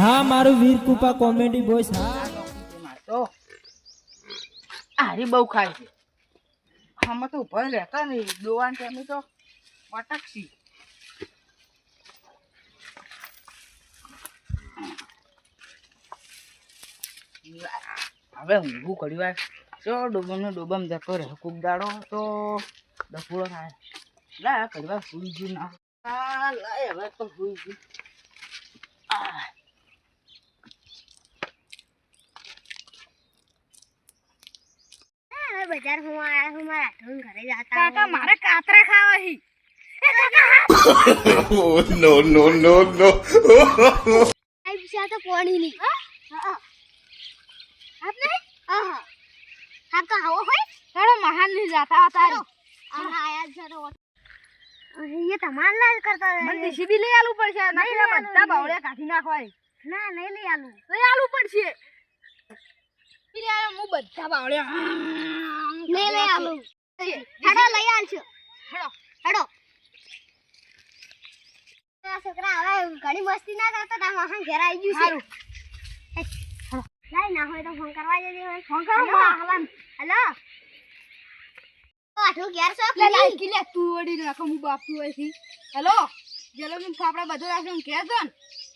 હા મારું વીર કૃપા comedy boys હા તો હારી બહુ ખાય છે આમાં તો ઉભા રહેતા નહીં દોવાન ટાઈમે તો પટકશી હવે ઊંઘું ઘડી વાર જો ડોબમ જતો રહે ખૂબ દાડો તો ડફોળો થાય લા ઘડી વાર ભૂલી ગયું ના લાય હવે તો ભૂલી ગયું બજાર હું આયા હું મારા આઠમ ઘરે જાતા કાકા મારે કાતરા ખાવા હી no, no, no, no. આઈ પીછા તો પાણી ની આપને આપ તો આવો હોય હેડો મહાન ની જાતા તારી આયા જરો ये तमाम लाल करता है મને ડીસીબી લઈ આલું પડશે નહીં બધા બાવળિયા કાઢી નાખવાય ना नहीं ले आलू લઈ આલું પડશે હું બધા બાવળિયા नहीं ले आलू हेडो लई आल छो હેડો हेडो આ છોકરા હવે ઘણી મસ્તી ના કરતા તા મહાન ઘેર આવી ગયું સારું છે લાઈ ના હોય તો ફોન કરવા જજે ફોન કરો હલાન હેલો આઠું ઘેર છો લે લાઈ કે લે તું વડી નાખો હું બાપુ હોય છે હેલો જેલો મેં ફાફડા બધું રાખીને કે દો ને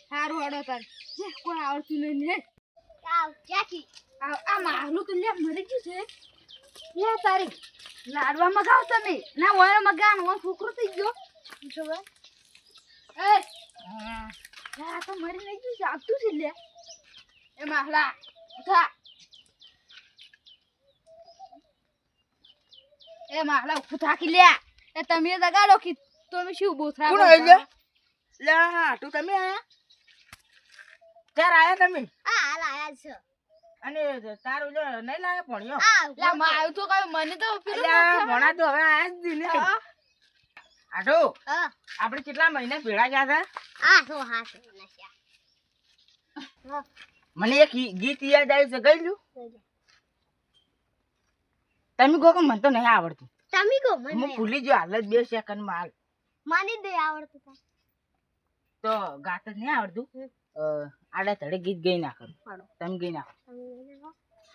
સારું હડો તાર જે કોઈ આવડતું નહીં હે આવ ચાકી આ મારું તો લે મરી ગયું છે લે તારી લાડવા મગાવ તમે ના ઓય મગાન ઓ છોકરો થઈ ગયો શું એ આ તો મરી નહીં ગયું છે આપતું છે લે એ માહલા ઉઠા એ માહલા ઉઠા કી લે એ તમે જગાડો કે તમે શું બોથરા કોણ આવી ગયા લે હા તું તમે આયા ક્યારે આયા તમે આ હાલ આયા છો અને તારું જો નહીં લાવે ભણ્યો આ લે મારું તો કઈ મને તો પેલું અલ્યા ભણા તો હવે આયા જ દી ને આટો હા આપણે કેટલા મહિના ભેળા ગયા હતા આ તો હાથ નશા મને એક ગીત યાદ આવ્યું છે ગયેલું તમે કહો કે મને તો નહીં આવડતું તમે કો હું મને ભૂલી ગયો હાલ જ 2 સેકન્ડમાં હાલ માની દે આવડતું તા તો ગાત જ નહીં આવડતું આડા ધડે ગીત ગઈ ના કરું તમે ગઈ નાખો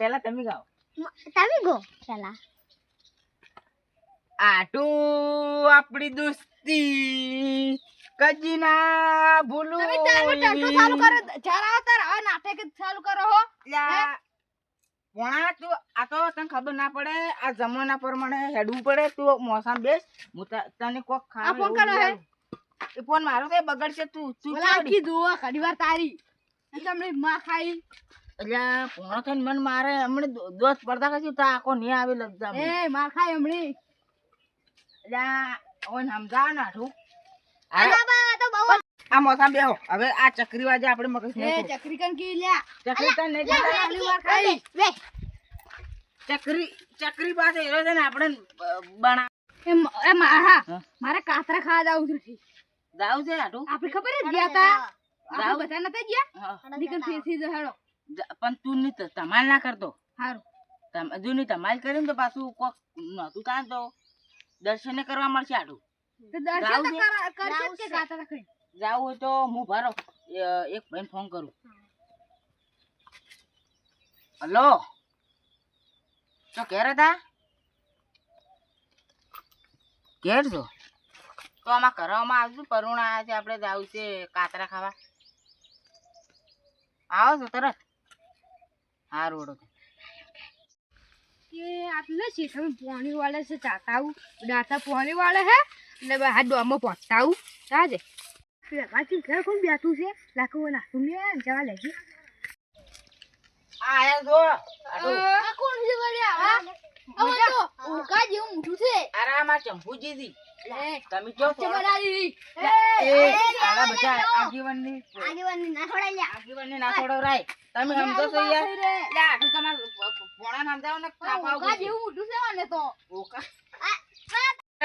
પહેલા તમે ગાઓ તમે ગો ચલા આટું આપણી દોસ્તી કજી ના ભૂલું તમે ચાલુ ચાલુ કરો જરા તાર હવે નાટક જ ચાલુ કરો હો પોણા તું આ તો તને ખબર ના પડે આ જમાના પ્રમાણે હેડવું પડે તું મોસમ બેસ હું તને કોક આ ફોન કરો હે એ ફોન મારો તો બગડશે તું તું ઓલા કી દુઆ ઘણી વાર તારી તમને માં ખાઈ એટલે પોણો થઈને મન મારે હમણે દોસ્ત પડતા કશું તો આખો નહીં આવે લગતા એ માર ખાઈ હમણી એટલે ઓન સમજાવ ના તું બાબા તો બહુ આ મોસમ બેહો હવે આ ચક્રી વાજે આપણે મગજ એ ચક્રી કન કી લ્યા ચક્રી તને નહીં લે, ખાલી વાર ખાઈ વે ચક્રી પાસે એરો છે ને આપણે બના એ હા હા. મારે કાતરા ખાવા જાવું છે જાવ છે આટું આપણે ખબર જ ગયા તા જાવ. આપણે બધા નતા ગયા હા. નીકળ ફેરથી જ હેડો પણ તું નહીં ધમાલ ના કરતો સારું હજુ નહીં ધમાલ કરીને તો પાછું કોક નતું કાં તો દર્શને કરવા મળશે આટું તો દર્શન જાવું તો છે? કરશે જ કે કાતરા ખાઈ જાવું હોય તો હું ભરો એક ભાઈને ફોન કરું હલો તો ઘેર હતા ઘેર છો તો આમાં કરવામાં આવશું પરુણા આવ્યા છે આપણે જાવું છે કાતરા ખાવા આવો છો તરત હા રોડો કે આટલે છે તમે પાણી વાળે છે ચાતાવું દાતા પાણી વાળે હે એટલે બહાર ડોમમાં પહોંચતાવું જાજે પાછી ઘર કોણ બેઠું છે લાખો નાખું લે જવા લેજે આયા જો આટું આ કોણ છે વળ્યા હવે તો ઉકા જેવું મોટું છે આરામાં ચંપુજી દી લે તમે જો છે બનાવી એ આલા બધા આગેવાનની આગેવાની ના છોડાઈ લ્યા આગેવાનને ના છોડવરાય તમે સમજો છો યાર લે આટું તમાર પોણા નામ જાવ ને ખાવા ઉકા જેવું મોટું છે મને તો ઓકા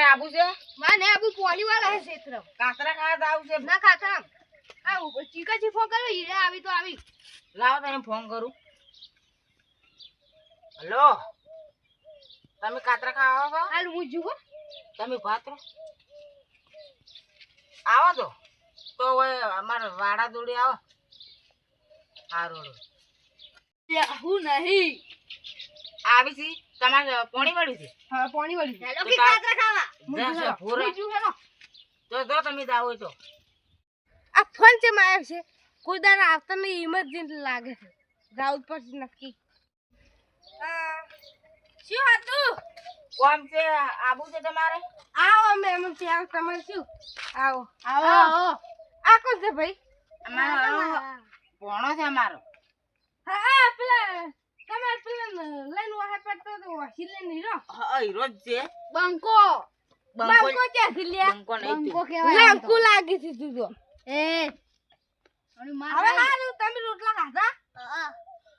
આબુ છે માને આબુ પાણી વાળા હે ક્ષેત્ર કાતરા ખાવા જાવ છે ના ખાતા આ ઉપર ચીકાજી ફોન કર્યો હીરા આવી તો આવી લાવો તને ફોન કરું હલો તમે કાતરા ખાવા આવો છો હાલ હું જુઓ તમે ભાતરો આવો તો હવે અમારા વાડા દોડી આવો હારું હું નહીં આવી છી તમારે પોણી મળ્યું છે હા પાણી વાળી હેલો કે ખાતરા ખાવા જશે પૂરા તો જો તમે જાઓ તો આ ફોન છે મારે છે કોઈ દાડા આવતા નહીં ઇમરજન્સી લાગે છે જાવું જ પડશે નક્કી શું હતું કોમ છે આબુ છે તમારે આવો મેમ ત્યાં તમારે શું આવો આવો આ કોણ છે ભાઈ અમારો પોણો છે અમારો હા પેલા તમારે પેલા લાઈન વાહે પડતો તો વાસી લઈને હીરો હા હીરો જ છે બંકો બંકો ક્યાંથી લ્યા બંકો નહીં બંકો તું. કહેવાય બંકો લાગી છે તું તો એ હવે હારું તમે રોટલા ખાધા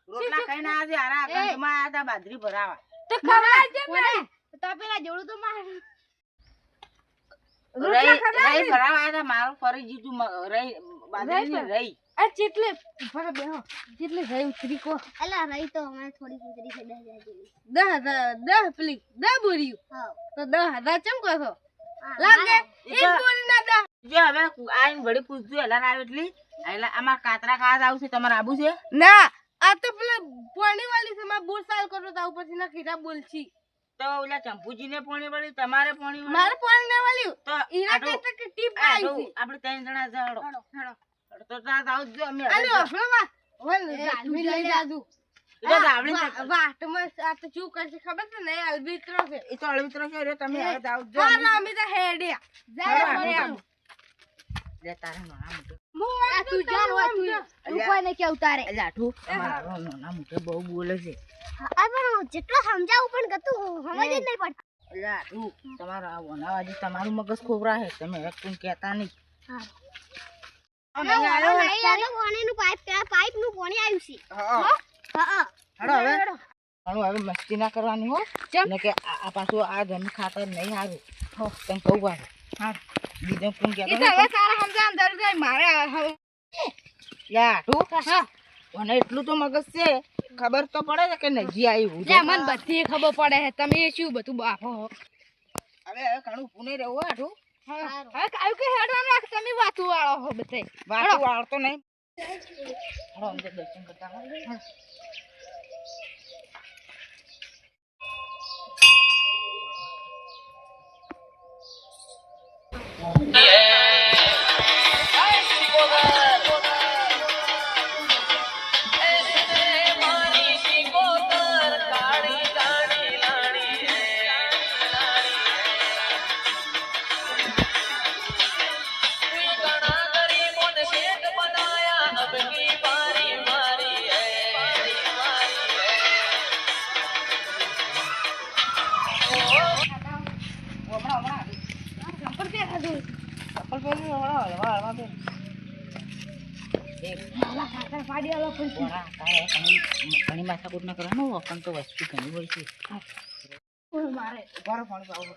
રોટલા ખાઈને આજે હારા કંદમાં આયા તા બાજરી ભરાવા તો ખવડાવ છે ને તો પેલા જોડું તો માર રોટલા ખાધા રહી ભરાવા આયા તા મારું ફરી જીતું રહી બાજરી રહી આ ચેટલે ભરે બેહો ચેટલે જાય ઉતરી કો અલા રહી તો અમારે થોડી કુતરી છે 10,000 જેવી 10 પેલી 10 બોરીયું હા તો 10,000 ચમ કહો છો હા, લાગે એ એક તો- બોરી ના 10 જે હવે આઈને વળી પૂછજો એલા ના આવે એટલી એલા અમાર કાતરા ખાવા આવશે તમારે આબુ છે ના આ તો પેલા પાણી વાળી છે માં બોર સાલ કરો તો પછી ના ખીરા બોલછી તો ઓલા ચંપુજીને પોણી વળી તમારે પોણી વળી મારે પાણી ના વાળ્યું તો ઈરા આટલું- કે ટીપ આટલું આવી આપણે ત્રણ જણા જાડો તો ત્યાં આવું જ જો અમે અરે હવે ઓફલો વાત વલ જાલમી લઈ જાજુ એ તો જાવડી ને વાટ માં આ તો શું કરશે ખબર છે ને અલબિત્રો છે એ તો અળવિત્રો છે રે તમે હવે જાવ જો હા ના અમે તો હેડ્યા જાય હા, મળ્યા હા. લે તારે નાના મોટો આ તું જાન હોય તું કોઈને કે ઉતારે એટલે આઠું તમારો નાના મોટો બહુ બોલે છે આ પણ જેટલો સમજાવું પણ કતું સમજ જ નહીં પડતી એટલે આઠું તમારા આ વનાવાજી તમારું મગજ ખોબરા છે તમે એક પણ કહેતા નહીં હા નહીં આવ્યો? પાણીનું પાઇપનું પાણી આવ્યું છે હા હા હેડો હવે હવે મસ્તી ના કરવાની હો ને કે આ પાછું આ જમી ખાતર નહીં સારું હો તને કહું પાછું હા બીજો કોણ એ તો કહેતો હવે તારા સમજાવ દર જાય મારે હવે યા આઠું મને એટલું તો મગજ છે ખબર તો પડે છે કે નજી આવ્યું લે મને બધી ખબર પડે છે તમે શું બધું બાફો હો હવે ઘણું પુણે રહેવું આઠું હવે કાયું કે હેડવાનું રાખ તમે વાતું વાળો હો બધે વાતું વાળતો નહીં હેડો અંદર દર્શન કરતા હો. ચપ્પલ પહેરી હળવા હળવા પહેર. એક બોરા તારે ઘણી માથાકૂટ ના કરવાનું પણ તો વસ્તુ ઘણી હોય છે મારે ઘર પાણી પાવું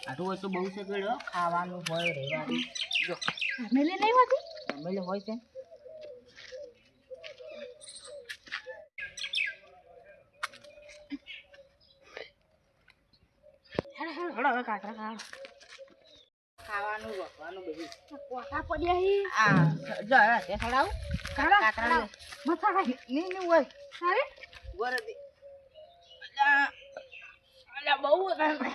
આટલું હોય તો બહુ છે ગળ્યો ખાવાનું હોય રહેવાનું જો મેલે નહીં હોતી જમેલે હોય છે હળો હવે કાતરા ખાવાનું ખાવાનું રોકવાનું બધું કોઠા પડ્યા હી આ જો હવે તે ખડાવું કાતરા લે. મથા ખાઈ નહીં હોય અરે વરદી અલ્યા અલ્યા બહુ વગાડે.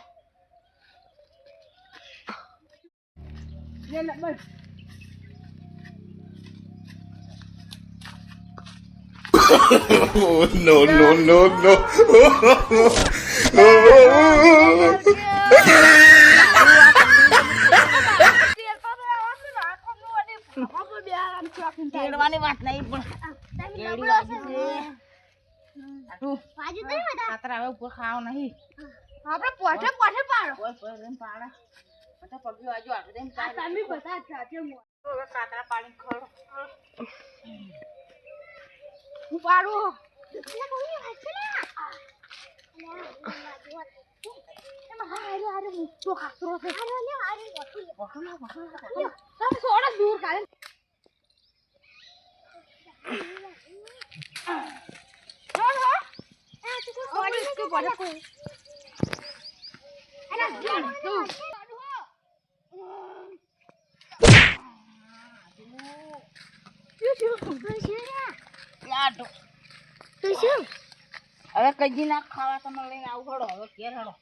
લે લે બસ Oh, no, no, no, no. તેડવાની વાત નહીં પણ કેડી વાગી છે આટલું બાજુ તો નહીં બધા કાતરા હવે ઉપર ખાવ નહીં આપણે પોઠે પોઠે પાડો કોઈ કોઈ રેમ પાડા બધા પગી વાજો આટલું દેમ આ તમે બધા સાથે હવે કાતરા પાડી ખડો હું પાડું એટલે કોઈ વાત છે ને એમાં હારે હારે મુક્તો ખાતરો છે અરે લે અરે વખું તમે થોડા દૂર કાઢે હા હા આ તું કોઈ ઓડી સોડી કે નથી પડે અરે તું યા તો તો શું હવે કદી ના ખાવા તમે લઈને આવું હડો હવે ઘેર હડો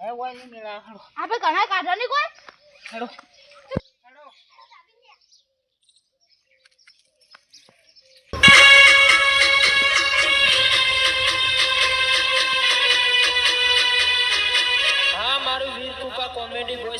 હવે ઓય નહીં મેળા હડો આપણે ઘણા કાઢા નહીં કોઈ હડો હા મારું વીર કૃપા કોમેડી બોય